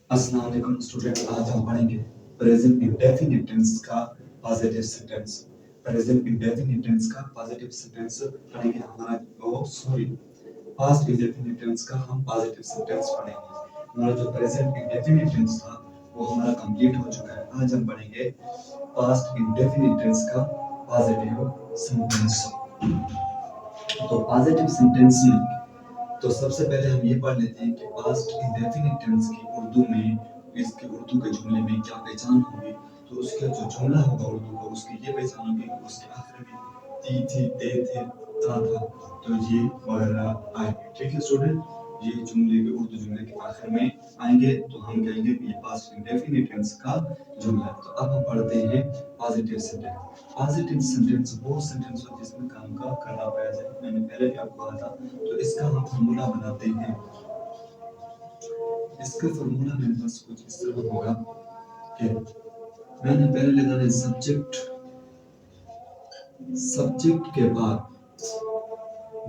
अस्सलाम वालेकुम स्टूडेंट, आज हम पढ़ेंगे प्रेजेंट इंडेफिनिट टेंस का positive sentence. Present indefinite tense का पॉजिटिव सेंटेंस पढ़ेंगे हमारा पास्ट इंडेफिनिट टेंस का हम पॉजिटिव सेंटेंस पढ़ेंगे। हमारा जो प्रेजेंट इंडेफिनिट टेंस था वो हमारा कंप्लीट हो चुका है। आज हम पढ़ेंगे पास्ट इंडेफिनिट टेंस का पॉजिटिव सेंटेंस। तो पॉजिटिव सेंटेंस में तो सबसे पहले हम ये पढ़ लेते हैं कि पास्ट इंडेफिनिट टेंस की उर्दू में, इसके उर्दू के जुमले में क्या पहचान होगी। तो उसका जो जुमला होगा उर्दू का, उसकी ये पहचान होगी कि उसके आखिर में ती थी, ते थे, था, तो ये वगैरह आएंगे। ठीक है स्टूडेंट, ये जुमले के उर्दू जुमले के आखिर में आएंगे तो हम कहेंगे कि ये पास्ट इंडेफिनिट टेंस का जुमला है। तो अब हम पढ़ते हैं पॉजिटिव सेंटेंस। पॉजिटिव सेंटेंस वो सेंटेंस हो जिसमें काम का करना पाया जाए। मैंने पहले भी आपको कहा था। तो इसका हम फॉर्मूला बनाते हैं। इसका फॉर्मूला मेरे पास कुछ इस तरह होगा कि मैंने पहले लगाना है सब्जेक्ट, सब्जेक्ट के बाद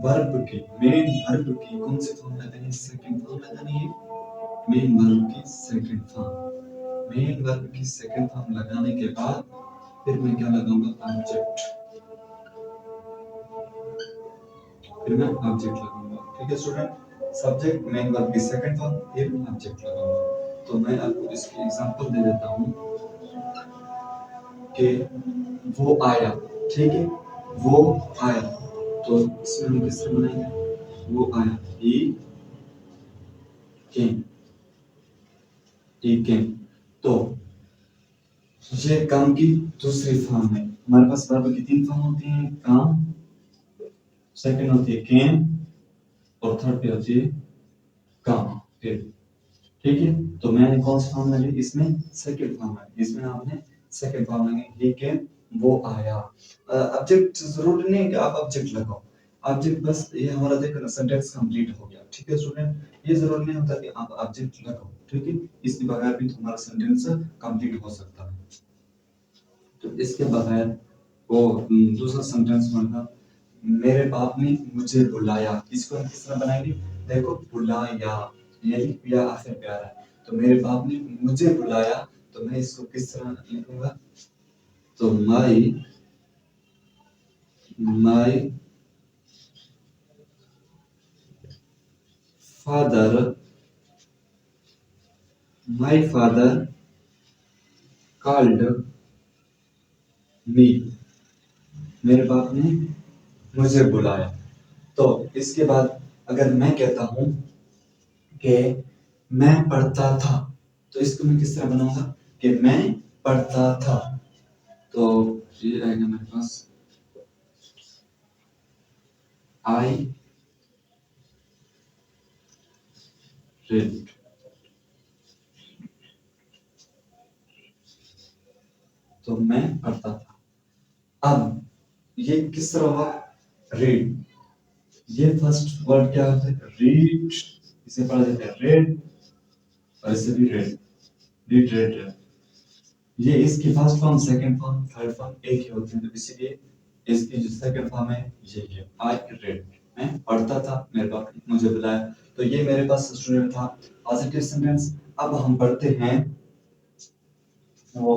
वर्ब की, मेन वर्ब की कौन सी फॉर्म लगानी है, सेकंड फॉर्म लगानी है। मेन वर्ब की सेकंड फॉर्म, मेन वर्ब की सेकंड फॉर्म लगाने के बाद फिर मैं क्या लगाऊंगा, ऑब्जेक्ट। फिर मैं ऑब्जेक्ट लगाऊंगा। ठीक है स्टूडेंट, सब्जेक्ट मेन वर्ब की सेकंड फॉर्म फिर ऑब्जेक्ट लगाऊंगा। तो मैं आपको इसकी एग्जांपल दे देता हूं कि वो आया। ठीक है, वो आया, तो इसमें हम किससे बनाएंगे, वो आया, ही केम, ही केम। तो ये काम की दूसरी फॉर्म है। हमारे पास वर्ब की तीन फॉर्म होती हैं, काम, सेकंड होती है केम, और थर्ड पे होती है काम फिर। ठीक है, तो मैंने कौन सा फॉर्म लगा, इसमें सेकंड फॉर्म है, इसमें आपने सेकंड फॉर्म लगे, ही केम, वो आया। ऑब्जेक्ट जरूरी नहीं है कि आप ऑब्जेक्ट लगाओ, ऑब्जेक्ट बस ये हमारा देखो ना सेंटेंस कंप्लीट हो गया। ठीक है स्टूडेंट, ये जरूरी नहीं होता कि आप ऑब्जेक्ट लगाओ। ठीक है, इसके बगैर भी तुम्हारा सेंटेंस कंप्लीट हो सकता है। तो इसके बगैर वो दूसरा सेंटेंस बनता, मेरे बाप ने मुझे बुलाया। इसको हम किस तरह बनाएंगे, देखो बुलाया, ये पिया आखिर प्यारा है। तो मेरे बाप ने मुझे बुलाया, तो मैं इसको किस तरह लिखूंगा, तो my father, my father called me, मेरे बाप ने मुझे बुलाया। तो इसके बाद अगर मैं कहता हूं कि मैं पढ़ता था, तो इसको मैं किस तरह बनाऊंगा कि मैं पढ़ता था। तो ये आएगा मेरे पास, आई read, तो मैं पढ़ता था। अब ये किस तरह हुआ, रीड, ये फर्स्ट वर्ड क्या होता है, रीड, इसे पढ़ा जाता है रेड, और इसे भी रेड, रीड रेड रेड। ये इसकी first form, second form, third form एक ही होती है, तो इसीलिए इसकी जो सेकंड फॉर्म है ये है, आई रेड, मैं पढ़ता था, मेरे बाप ने मुझे बुलाया। तो ये मेरे पास स्टूडेंट था पॉजिटिव सेंटेंस। अब हम पढ़ते हैं वो,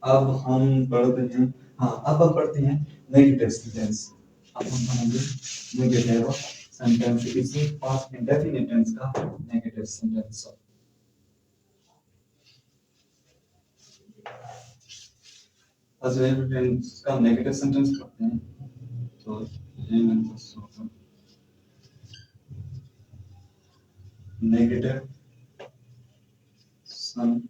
अब हम पढ़ते हैं, हाँ अब हम पढ़ते हैं नेगेटिव सेंटेंस। अब हम पढ़ेंगे नेगेटिव सेंटेंस, इसे पास्ट इंडेफिनिट टेंस का नेगेटिव सेंटेंस। पॉजिटिव टेंस का नेगेटिव सेंटेंस पढ़ते हैं। तो ये मेरे पास होगा नेगेटिव सेंटेंस।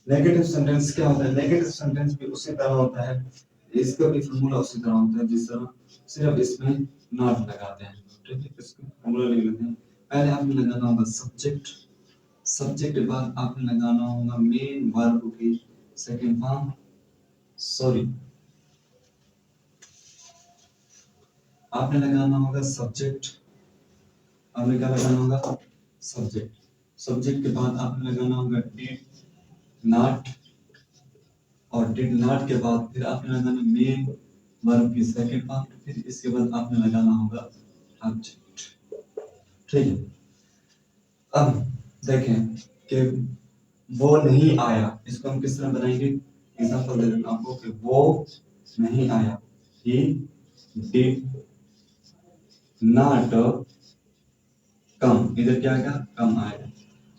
नेगेटिव सेंटेंस क्या होता है, नेगेटिव सेंटेंस भी उसी तरह होता है, इसका भी फॉर्मूला उसी तरह होता है जिस तरह, सिर्फ इसमें नॉट लगाते हैं। ठीक है, इसका फॉर्मूला लिख लेते हैं। पहले आपने लगाना होगा सब्जेक्ट, सब्जेक्ट के बाद आपने लगाना होगा मेन वर्ब की सेकंड फॉर्म, सॉरी, आपने लगाना होगा सब्जेक्ट, आपने क्या लगाना होगा, सब्जेक्ट, सब्जेक्ट के बाद आपने लगाना होगा डिड नॉट, और डिड नॉट के बाद फिर आपने लगाना मेन वर्ब की सेकंड फॉर्म, फिर इसके बाद आपने लगाना होगा ऑब्जेक्ट। ठीक है, अब देखें कि वो नहीं आया, इसको हम किस तरह बनाएंगे? एग्जांपल दे देता हूं आपको कि वो नहीं आया, ही डिड नॉट कम। इधर क्या आएगा? कम आएगा।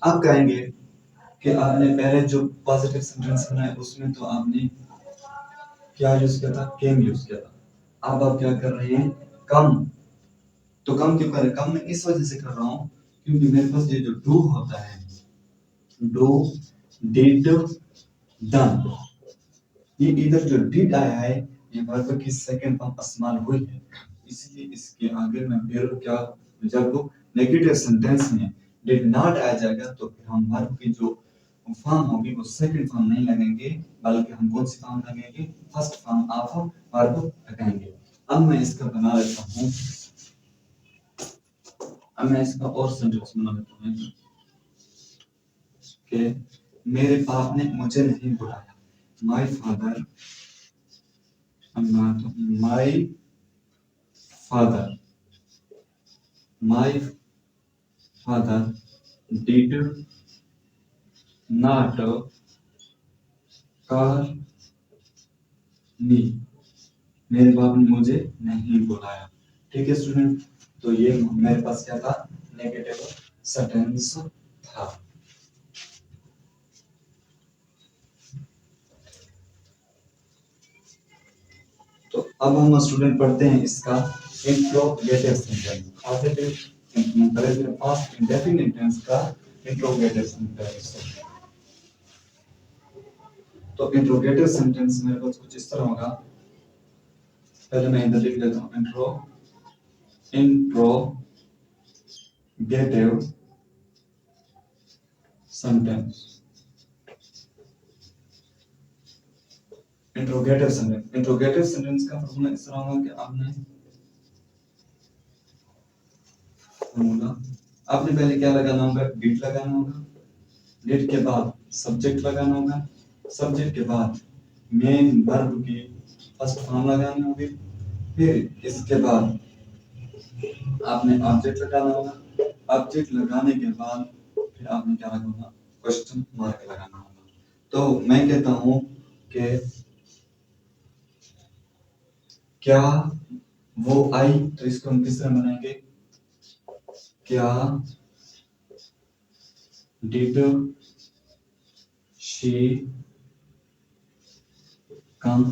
आप कहेंगे कि आपने पहले जो पॉजिटिव सेंटेंस बनाया उसमें तो आपने क्या यूज किया था? केम यूज किया था। अब आप क्या कर रहे हैं? कम। तो कम क्यों कर रहे हैं? कम मैं इस वजह से कर रहा हूं क्योंकि मेरे पास ये जो डू होता है, डू, डिड, डन, ये इधर जो डिड आया है ये वर्ब की सेकंड फॉर्म इस्तेमाल हुई है, इसलिए इसके आगे मैं फिर क्या, जब नेगेटिव सेंटेंस में डिड नॉट आ जाएगा तो फिर हम वर्ब की जो फॉर्म होगी वो सेकंड फॉर्म नहीं लगेंगे, बल्कि हम कौन सी फॉर्म लगेंगे? फर्स्ट फॉर्म ऑफ वर्ब लगाएंगे। अब मैं इसका बना लेता हूँ, अब मैं इसका और सेंटेंस बना लेता हूँ कि मेरे बाप ने मुझे नहीं बुलाया। My father, my father, my father did not call मी। मेरे बाप ने मुझे नहीं बुलाया। ठीक है स्टूडेंट, तो ये मेरे पास क्या था? नेगेटिव सेंटेंस था। तो अब हम स्टूडेंट पढ़ते हैं इसका interrogative sentence. Positive present past indefinite tense का इंट्रोगेटिव सेंटेंस। तो इंट्रोगेटिव सेंटेंस मेरे पास कुछ इस तरह होगा, पहले मैं इधर लिख लेता हूँ इंट्रोगेटिव सेंटेंस। इंट्रोगेटिव सेंटेंस का फॉर्मूला इस तरह होगा कि आपने पहले क्या लगाना होगा? डिड लगाना होगा, डिड के बाद सब्जेक्ट लगाना होगा, सब्जेक्ट के बाद मेन वर्ब की फर्स्ट फॉर्म लगानी होगी, फिर इसके बाद आपने ऑब्जेक्ट लगाना होगा, ऑब्जेक्ट लगाने के बाद फिर आपने क्या लगाना? क्वेश्चन मार्क लगाना होगा। तो मैं कहता हूं कि क्या वो आई, तो इसको हम किस तरह बनाएंगे? क्या डिड शी कम,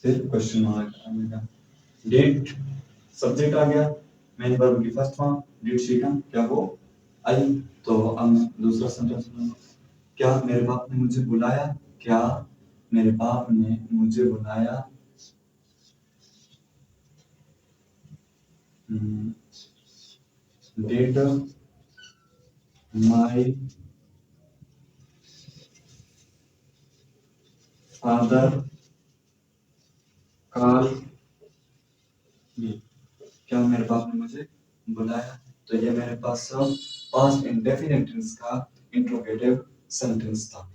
फिर क्वेश्चन मार्क आएगा। डिड सब्जेक्ट आ गया, मेन वर्ब की first form did she come, क्या वो आई। तो अब मैं दूसरा सेंटेंस बनाऊंगा, क्या मेरे बाप ने मुझे बुलाया? क्या मेरे बाप ने मुझे बुलाया? डिड माय फादर कॉल मी, क्या मेरे बाप ने मुझे बुलाया? तो ये मेरे पास पास्ट इंडेफिनिट टेंस का इंट्रोगेटिव सेंटेंस था।